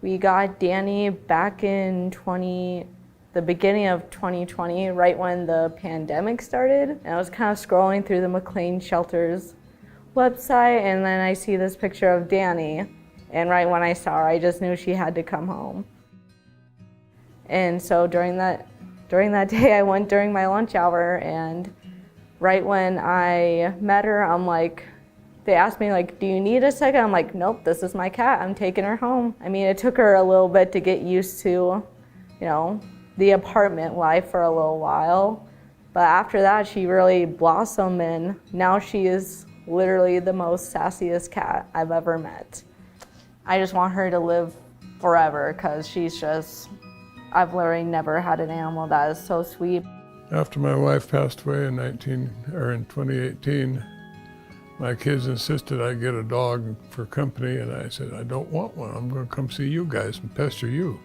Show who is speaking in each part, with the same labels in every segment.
Speaker 1: We got Danny back in the beginning of 2020, right when the pandemic started. And I was kind of scrolling through the Maclean Shelter's website, and then I see this picture of Danny. And right when I saw her, I just knew she had to come home. And so during that day, I went during my lunch hour, and right when I met her, I'm like, they asked me, like, do you need a second? I'm like, nope, this is my cat. I'm taking her home. I mean, it took her a little bit to get used to, the apartment life for a little while. But after that, she really blossomed, and now she is literally the most sassiest cat I've ever met. I just want her to live forever because I've literally never had an animal that is so sweet.
Speaker 2: After my wife passed away in 2018, my kids insisted I get a dog for company, and I said, I don't want one. I'm going to come see you guys and pester you.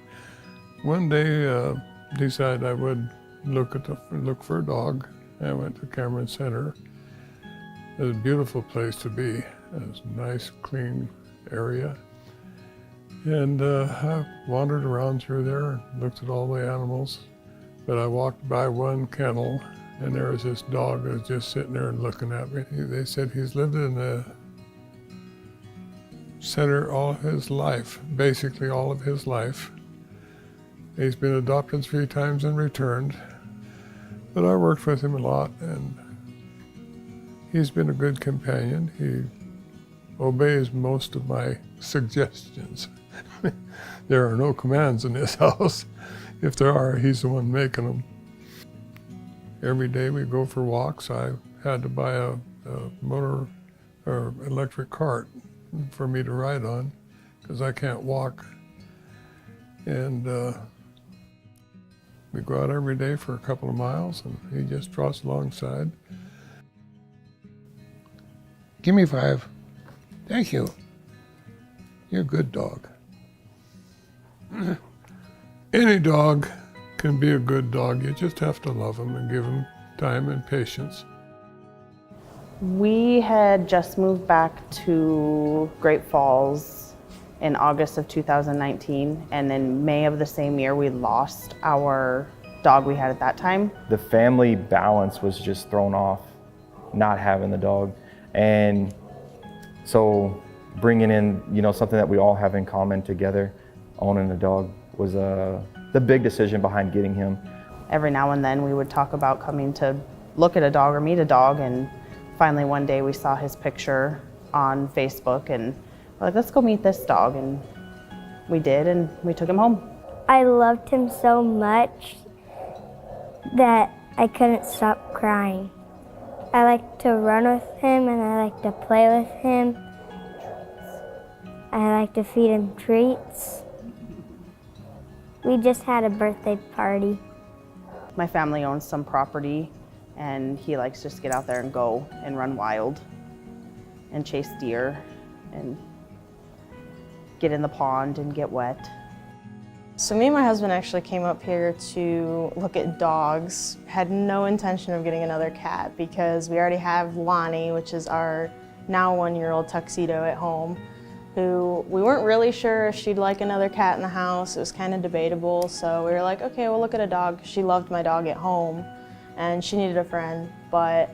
Speaker 2: One day, decided I would look for a dog. I went to Cameron Center. It was a beautiful place to be. It was a nice, clean area. And I wandered around through there, looked at all the animals. But I walked by one kennel, and there was this dog that was just sitting there and looking at me. They said he's lived in the center all of his life, basically all of his life. He's been adopted 3 times and returned, but I worked with him a lot, and he's been a good companion. He obeys most of my suggestions. There are no commands in this house. If there are, he's the one making them. Every day we go for walks. I had to buy a motor or electric cart for me to ride on because I can't walk. And we go out every day for a couple of miles, and he just trots alongside. Give me 5. Thank you. You're a good dog. Any dog can be a good dog. You just have to love them and give them time and patience.
Speaker 3: We had just moved back to Great Falls in August of 2019, and in May of the same year we lost our dog we had at that time.
Speaker 4: The family balance was just thrown off, not having the dog. And so bringing in, something that we all have in common together, owning a dog, was the big decision behind getting him.
Speaker 3: Every now and then we would talk about coming to look at a dog or meet a dog, and finally one day we saw his picture on Facebook, and we're like, let's go meet this dog, and we did, and we took him home.
Speaker 5: I loved him so much that I couldn't stop crying. I like to run with him, and I like to play with him. I like to feed him treats. We just had a birthday party.
Speaker 3: My family owns some property, and he likes to just get out there and go and run wild and chase deer and get in the pond and get wet.
Speaker 6: So me and my husband actually came up here to look at dogs. Had no intention of getting another cat because we already have Lonnie, which is our now 1-year-old tuxedo at home, who we weren't really sure if she'd like another cat in the house. It was kind of debatable, so we were like, okay, we'll look at a dog. She loved my dog at home, and she needed a friend, but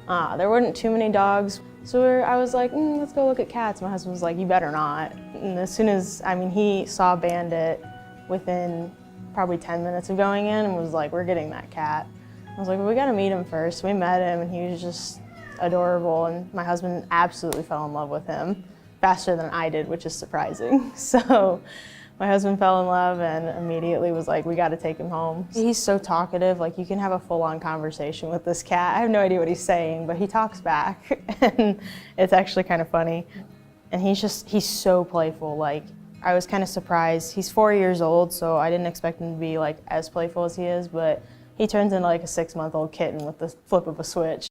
Speaker 6: there weren't too many dogs. So I was like, let's go look at cats. My husband was like, you better not. And as soon as, he saw Bandit within probably 10 minutes of going in and was like, we're getting that cat. I was like, well, we gotta meet him first. We met him, and he was just adorable, and my husband absolutely fell in love with him faster than I did, which is surprising. So my husband fell in love and immediately was like, we got to take him home. He's so talkative, like you can have a full-on conversation with this cat. I have no idea what he's saying, but he talks back and it's actually kind of funny. And he's so playful. Like, I was kind of surprised. He's 4 years old, so I didn't expect him to be like as playful as he is, but he turns into like a 6-month-old kitten with the flip of a switch.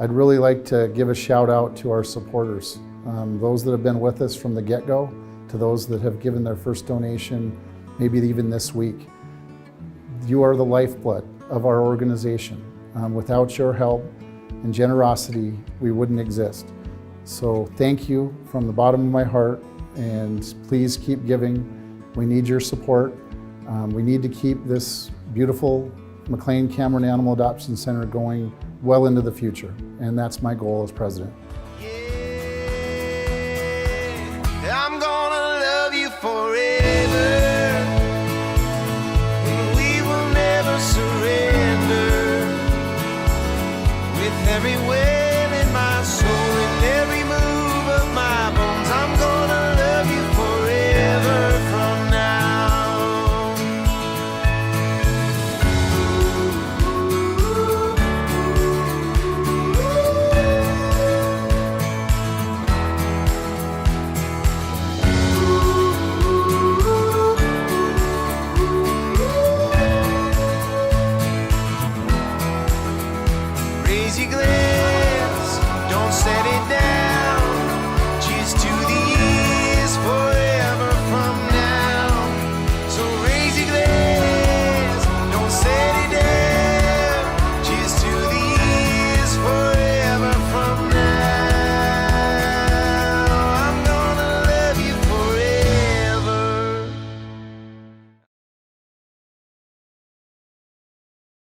Speaker 7: I'd really like to give a shout out to our supporters, those that have been with us from the get-go, to those that have given their first donation, maybe even this week. You are the lifeblood of our organization. Without your help and generosity, we wouldn't exist. So thank you from the bottom of my heart, and please keep giving. We need your support. We need to keep this beautiful Maclean-Cameron Animal Adoption Center going well into the future, and that's my goal as president.
Speaker 8: I'm gonna love you forever, and we will never surrender. With every wail in my soul,